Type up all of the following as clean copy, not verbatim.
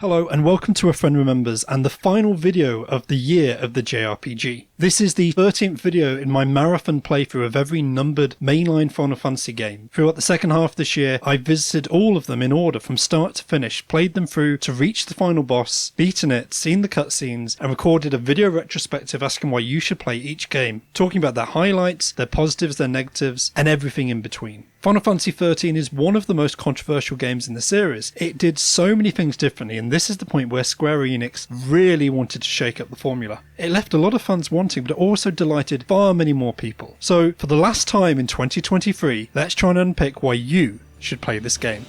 Hello and welcome to A Friend Remembers and the final video of the year of the JRPG. This is the 13th video in my marathon playthrough of every numbered mainline Final Fantasy game. Throughout the second half of this year, I visited all of them in order from start to finish, played them through to reach the final boss, beaten it, seen the cutscenes, and recorded a video retrospective asking why you should play each game, talking about their highlights, their positives, their negatives, and everything in between. Final Fantasy XIII is one of the most controversial games in the series. It did so many things differently, and this is the point where Square Enix really wanted to shake up the formula. It left a lot of fans wanting, but it also delighted far many more people. So, for the last time in 2023, let's try and unpick why you should play this game.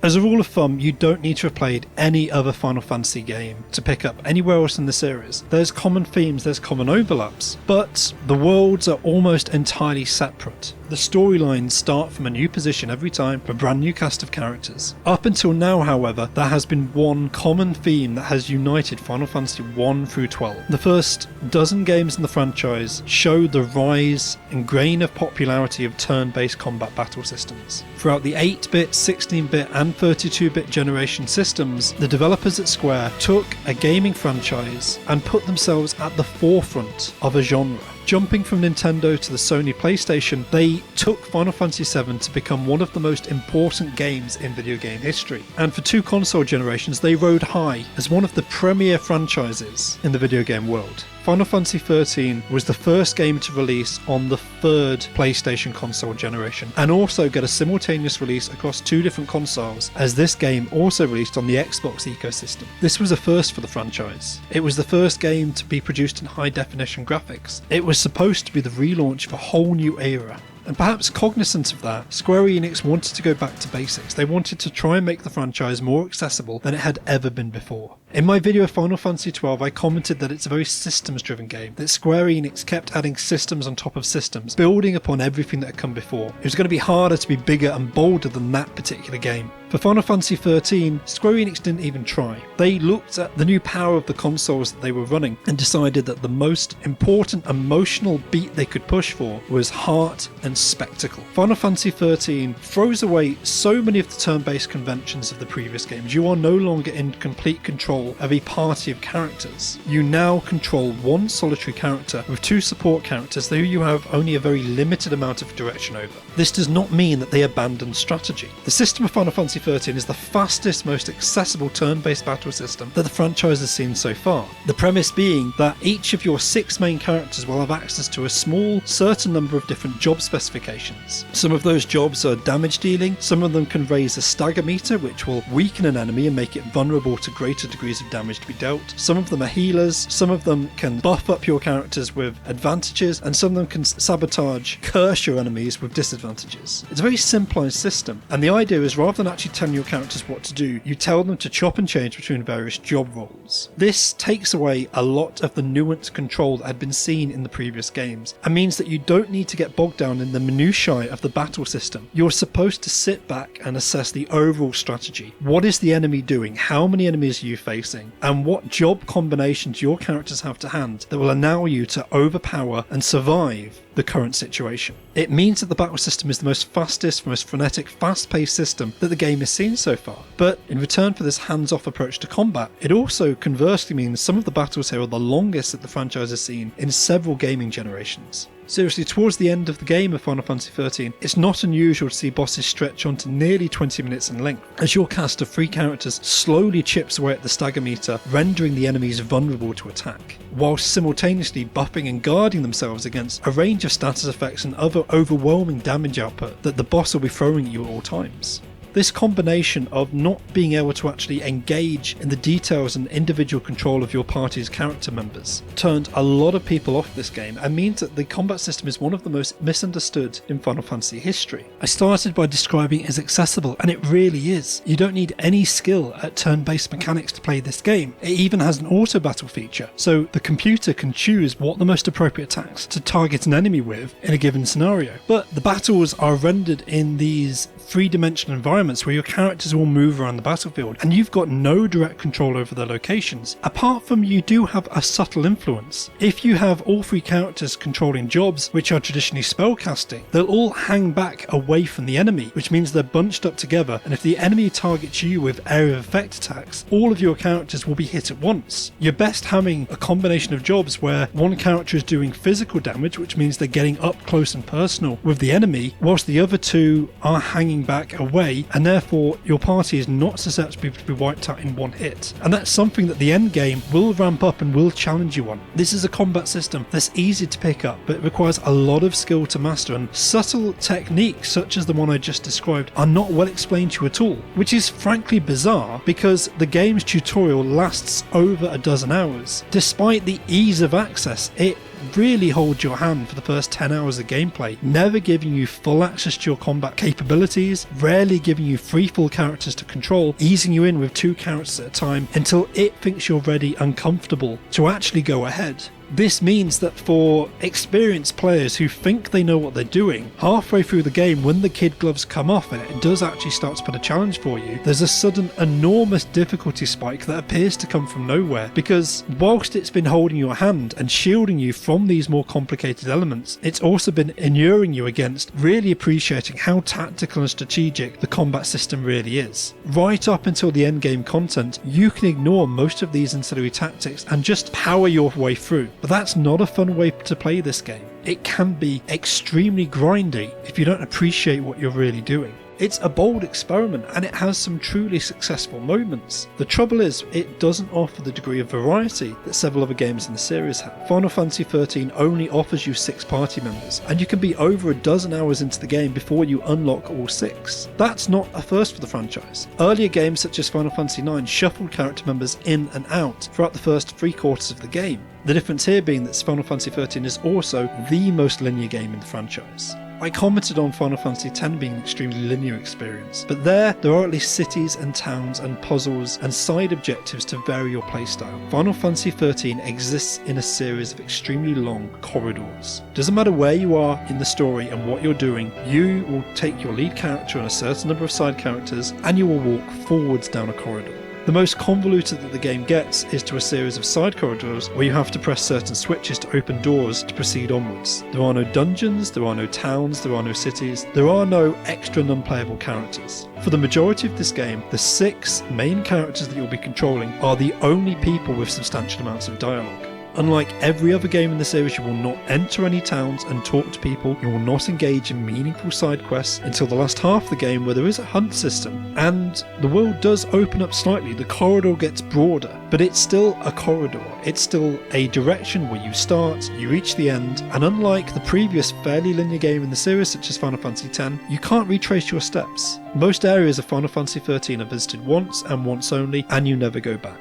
As a rule of thumb, you don't need to have played any other Final Fantasy game to pick up anywhere else in the series. There's common themes, there's common overlaps, but the worlds are almost entirely separate. The storylines start from a new position every time for a brand new cast of characters. Up until now, however, there has been one common theme that has united Final Fantasy 1 through 12. The first dozen games in the franchise show the rise and gain of popularity of turn-based combat battle systems. Throughout the 8-bit, 16-bit and 32-bit generation systems, the developers at Square took a gaming franchise and put themselves at the forefront of a genre. Jumping from Nintendo to the Sony PlayStation, they took Final Fantasy VII to become one of the most important games in video game history. And for 2 console generations, they rode high as one of the premier franchises in the video game world. Final Fantasy XIII was the first game to release on the 3rd PlayStation console generation, and also get a simultaneous release across 2 different consoles, as this game also released on the Xbox ecosystem. This was a first for the franchise. It was the first game to be produced in high definition graphics. It was supposed to be the relaunch of a whole new era. And perhaps cognizant of that, Square Enix wanted to go back to basics. They wanted to try and make the franchise more accessible than it had ever been before. In my video of Final Fantasy XII, I commented that it's a very systems-driven game, that Square Enix kept adding systems on top of systems, building upon everything that had come before. It was going to be harder to be bigger and bolder than that particular game. For Final Fantasy XIII, Square Enix didn't even try. They looked at the new power of the consoles that they were running and decided that the most important emotional beat they could push for was heart and spectacle. Final Fantasy XIII throws away so many of the turn-based conventions of the previous games. You are no longer in complete control of a party of characters. You now control one solitary character with 2 support characters who you have only a very limited amount of direction over. This does not mean that they abandoned strategy. The system of Final Fantasy XIII is the fastest, most accessible turn-based battle system that the franchise has seen so far. The premise being that each of your 6 main characters will have access to a small, certain number of different job specifications. Some of those jobs are damage dealing, some of them can raise a stagger meter which will weaken an enemy and make it vulnerable to greater degrees of damage to be dealt. Some of them are healers, some of them can buff up your characters with advantages, and some of them can sabotage, curse your enemies with disadvantages. It's a very simplified system, and the idea is rather than actually telling your characters what to do, you tell them to chop and change between various job roles. This takes away a lot of the nuanced control that had been seen in the previous games, and means that you don't need to get bogged down in the minutiae of the battle system. You're supposed to sit back and assess the overall strategy. What is the enemy doing? How many enemies are you facing? And what job combinations your characters have to hand that will allow you to overpower and survive the current situation. It means that the battle system is the most fastest, most frenetic, fast-paced system that the game has seen so far. But in return for this hands-off approach to combat, it also conversely means some of the battles here are the longest that the franchise has seen in several gaming generations. Seriously, towards the end of the game of Final Fantasy XIII, it's not unusual to see bosses stretch on to nearly 20 minutes in length, as your cast of 3 characters slowly chips away at the stagger meter, rendering the enemies vulnerable to attack, whilst simultaneously buffing and guarding themselves against a range of status effects and other overwhelming damage output that the boss will be throwing at you at all times. This combination of not being able to actually engage in the details and individual control of your party's character members turned a lot of people off this game, and means that the combat system is one of the most misunderstood in Final Fantasy history. I started by describing it as accessible, and it really is. You don't need any skill at turn-based mechanics to play this game. It even has an auto battle feature, so the computer can choose what the most appropriate attacks to target an enemy with in a given scenario. But the battles are rendered in these three-dimensional environments where your characters will move around the battlefield, and you've got no direct control over their locations. Apart from, you do have a subtle influence. If you have all three characters controlling jobs, which are traditionally spellcasting, they'll all hang back away from the enemy, which means they're bunched up together, and if the enemy targets you with area of effect attacks, all of your characters will be hit at once. You're best having a combination of jobs where one character is doing physical damage, which means they're getting up close and personal with the enemy, whilst the other two are hanging back away, and therefore your party is not susceptible to be wiped out in one hit. And that's something that the end game will ramp up and will challenge you on. This is a combat system that's easy to pick up, but it requires a lot of skill to master, and subtle techniques such as the one I just described are not well explained to you at all, which is frankly bizarre because the game's tutorial lasts over a dozen hours. Despite the ease of access, it really holds your hand for the first 10 hours of gameplay, never giving you full access to your combat capabilities, rarely giving you free full characters to control, easing you in with 2 characters at a time until it thinks you're ready and comfortable to actually go ahead. This means that for experienced players who think they know what they're doing, halfway through the game when the kid gloves come off and it does actually start to put a challenge for you, there's a sudden enormous difficulty spike that appears to come from nowhere, because whilst it's been holding your hand and shielding you from these more complicated elements, it's also been inuring you against really appreciating how tactical and strategic the combat system really is. Right up until the endgame content, you can ignore most of these ancillary tactics and just power your way through. But that's not a fun way to play this game. It can be extremely grindy if you don't appreciate what you're really doing. It's a bold experiment and it has some truly successful moments. The trouble is, it doesn't offer the degree of variety that several other games in the series have. Final Fantasy XIII only offers you 6 party members, and you can be over a dozen hours into the game before you unlock all 6. That's not a first for the franchise. Earlier games such as Final Fantasy IX shuffled character members in and out throughout the first 3/4 of the game. The difference here being that Final Fantasy XIII is also the most linear game in the franchise. I commented on Final Fantasy X being an extremely linear experience, but there are at least cities and towns and puzzles and side objectives to vary your playstyle. Final Fantasy XIII exists in a series of extremely long corridors. Doesn't matter where you are in the story and what you're doing, you will take your lead character and a certain number of side characters and you will walk forwards down a corridor. The most convoluted that the game gets is to a series of side corridors where you have to press certain switches to open doors to proceed onwards. There are no dungeons, there are no towns, there are no cities, there are no extra non-playable characters. For the majority of this game, the 6 main characters that you'll be controlling are the only people with substantial amounts of dialogue. Unlike every other game in the series, you will not enter any towns and talk to people, you will not engage in meaningful side quests until the last half of the game where there is a hunt system, and the world does open up slightly, the corridor gets broader, but it's still a corridor, it's still a direction where you start, you reach the end, and unlike the previous fairly linear game in the series such as Final Fantasy X, you can't retrace your steps. Most areas of Final Fantasy XIII are visited once and once only, and you never go back.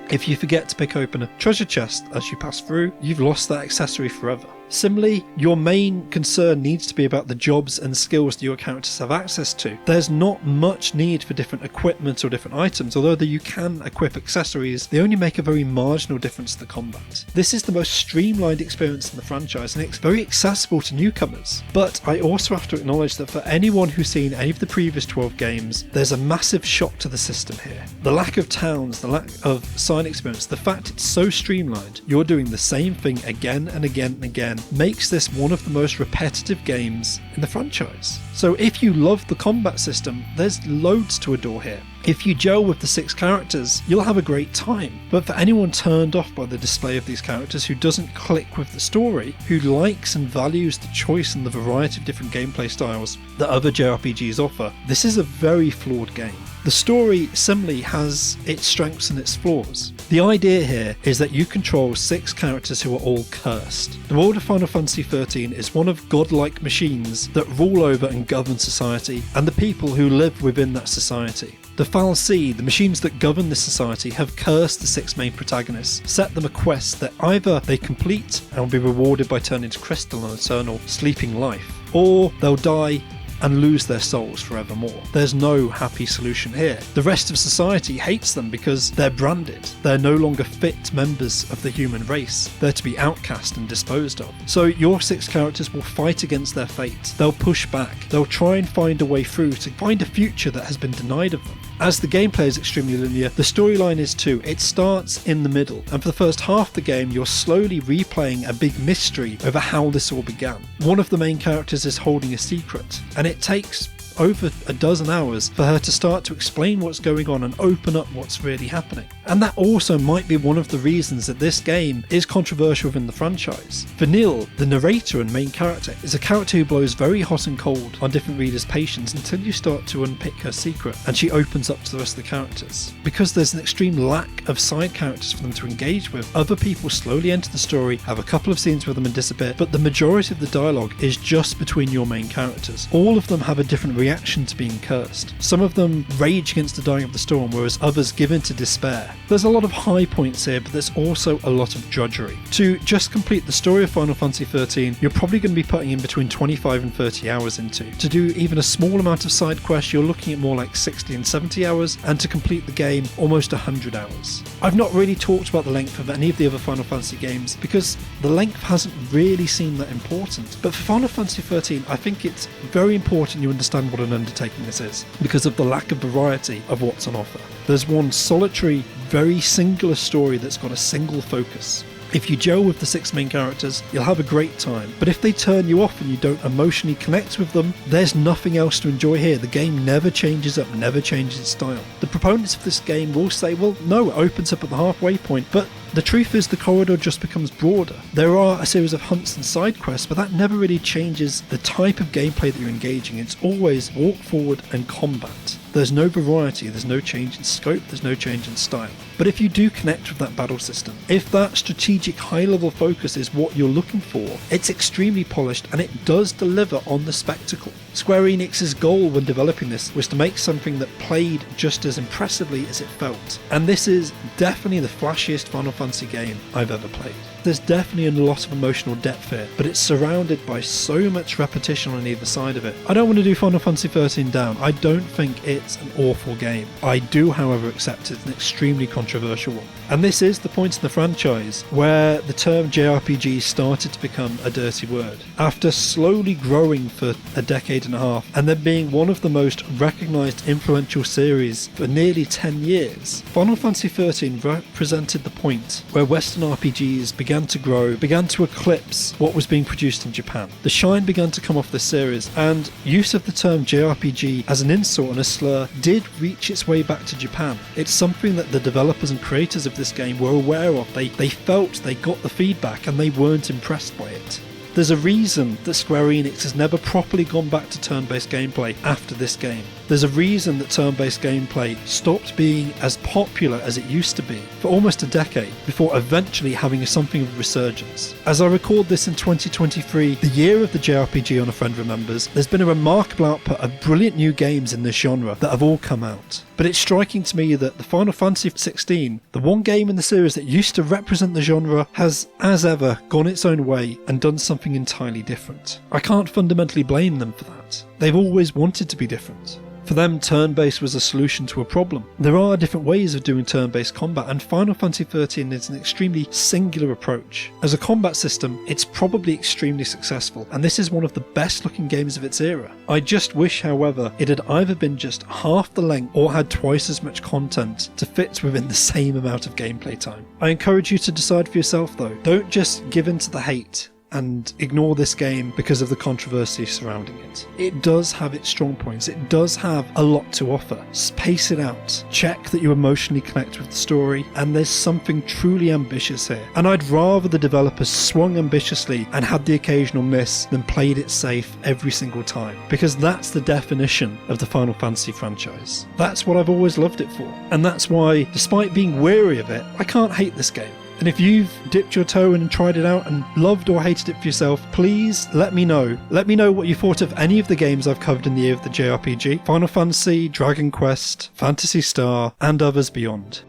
If you forget to pick open a treasure chest as you pass through, you've lost that accessory forever. Similarly, your main concern needs to be about the jobs and skills that your characters have access to. There's not much need for different equipment or different items, although you can equip accessories, they only make a very marginal difference to the combat. This is the most streamlined experience in the franchise and it's very accessible to newcomers. But I also have to acknowledge that for anyone who's seen any of the previous 12 games, there's a massive shock to the system here. The lack of towns, the lack of side experience, the fact it's so streamlined, you're doing the same thing again and again and again, makes this one of the most repetitive games in the franchise. So if you love the combat system, there's loads to adore here. If you gel with the 6 characters, you'll have a great time. But for anyone turned off by the display of these characters, who doesn't click with the story, who likes and values the choice and the variety of different gameplay styles that other JRPGs offer, this is a very flawed game. The story similarly has its strengths and its flaws. The idea here is that you control 6 characters who are all cursed. The world of Final Fantasy XIII is one of godlike machines that rule over and govern society, and the people who live within that society. The Fal'Cie, the machines that govern this society, have cursed the 6 main protagonists, set them a quest that either they complete and will be rewarded by turning to crystal and eternal sleeping life, or they'll die and lose their souls forevermore. There's no happy solution here. The rest of society hates them because they're branded. They're no longer fit members of the human race. They're to be outcast and disposed of. So your 6 characters will fight against their fate. They'll push back. They'll try and find a way through to find a future that has been denied of them. As the gameplay is extremely linear, the storyline is too. It starts in the middle, and for the first half of the game you're slowly replaying a big mystery over how this all began. One of the main characters is holding a secret, and it takes over a dozen hours for her to start to explain what's going on and open up what's really happening. And that also might be one of the reasons that this game is controversial within the franchise. For Neil, the narrator and main character, is a character who blows very hot and cold on different readers' patience until you start to unpick her secret and she opens up to the rest of the characters. Because there's an extreme lack of side characters for them to engage with, other people slowly enter the story, have a couple of scenes with them and disappear, but the majority of the dialogue is just between your main characters. All of them have a different reaction to being cursed. Some of them rage against the dying of the storm, whereas others give in to despair. There's a lot of high points here, but there's also a lot of drudgery. To just complete the story of Final Fantasy XIII, you're probably going to be putting in between 25 and 30 hours into. To do even a small amount of side quests, you're looking at more like 60 and 70 hours, and to complete the game, almost 100 hours. I've not really talked about the length of any of the other Final Fantasy games, because the length hasn't really seemed that important. But for Final Fantasy XIII, I think it's very important you understand what an undertaking this is, because of the lack of variety of what's on offer. There's one solitary, very singular story that's got a single focus. If you gel with the 6 main characters, you'll have a great time, but if they turn you off and you don't emotionally connect with them, there's nothing else to enjoy here. The game never changes up, never changes its style. The proponents of this game will say, well, no, it opens up at the halfway point, but the truth is the corridor just becomes broader. There are a series of hunts and side quests, but that never really changes the type of gameplay that you're engaging in. It's always walk forward and combat. There's no variety, there's no change in scope, there's no change in style. But if you do connect with that battle system, if that strategic high-level focus is what you're looking for, it's extremely polished and it does deliver on the spectacle. Square Enix's goal when developing this was to make something that played just as impressively as it felt. And this is definitely the flashiest Final Fantasy game I've ever played. There's definitely a lot of emotional depth here, but it's surrounded by so much repetition on either side of it. I don't want to do Final Fantasy XIII down. I don't think it's an awful game. I do, however, accept it's an extremely controversial one. And this is the point in the franchise where the term JRPG started to become a dirty word. After slowly growing for a decade and a half, and then being one of the most recognised influential series for nearly 10 years, Final Fantasy XIII represented the point where Western RPGs began to grow, began to eclipse what was being produced in Japan. The shine began to come off this series, and use of the term JRPG as an insult and a slur did reach its way back to Japan. It's something that the developers and creators of this game were aware of. They felt they got the feedback and they weren't impressed by it. There's a reason that Square Enix has never properly gone back to turn-based gameplay after this game. There's a reason that turn-based gameplay stopped being as popular as it used to be for almost a decade before eventually having something of a resurgence. As I record this in 2023, the year of the JRPG on A Friend Remembers, there's been a remarkable output of brilliant new games in this genre that have all come out. But it's striking to me that the Final Fantasy XVI, the one game in the series that used to represent the genre, has, as ever, gone its own way and done something entirely different. I can't fundamentally blame them for that. They've always wanted to be different. For them, turn-based was a solution to a problem. There are different ways of doing turn-based combat, and Final Fantasy XIII is an extremely singular approach. As a combat system, it's probably extremely successful, and this is one of the best-looking games of its era. I just wish, however, it had either been just half the length or had twice as much content to fit within the same amount of gameplay time. I encourage you to decide for yourself, though. Don't just give in to the hate and ignore this game because of the controversy surrounding it. It does have its strong points. It does have a lot to offer. Space it out. Check that you emotionally connect with the story, and there's something truly ambitious here. And I'd rather the developers swung ambitiously and had the occasional miss than played it safe every single time, because that's the definition of the Final Fantasy franchise. That's what I've always loved it for, and that's why, despite being weary of it, I can't hate this game. And if you've dipped your toe in and tried it out and loved or hated it for yourself, please let me know. Let me know what you thought of any of the games I've covered in the year of the JRPG: Final Fantasy, Dragon Quest, Phantasy Star, and others beyond.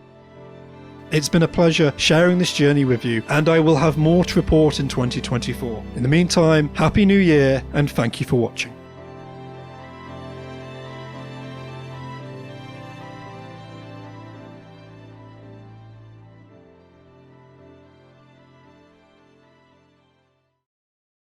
It's been a pleasure sharing this journey with you, and I will have more to report in 2024. In the meantime, Happy New Year, and thank you for watching.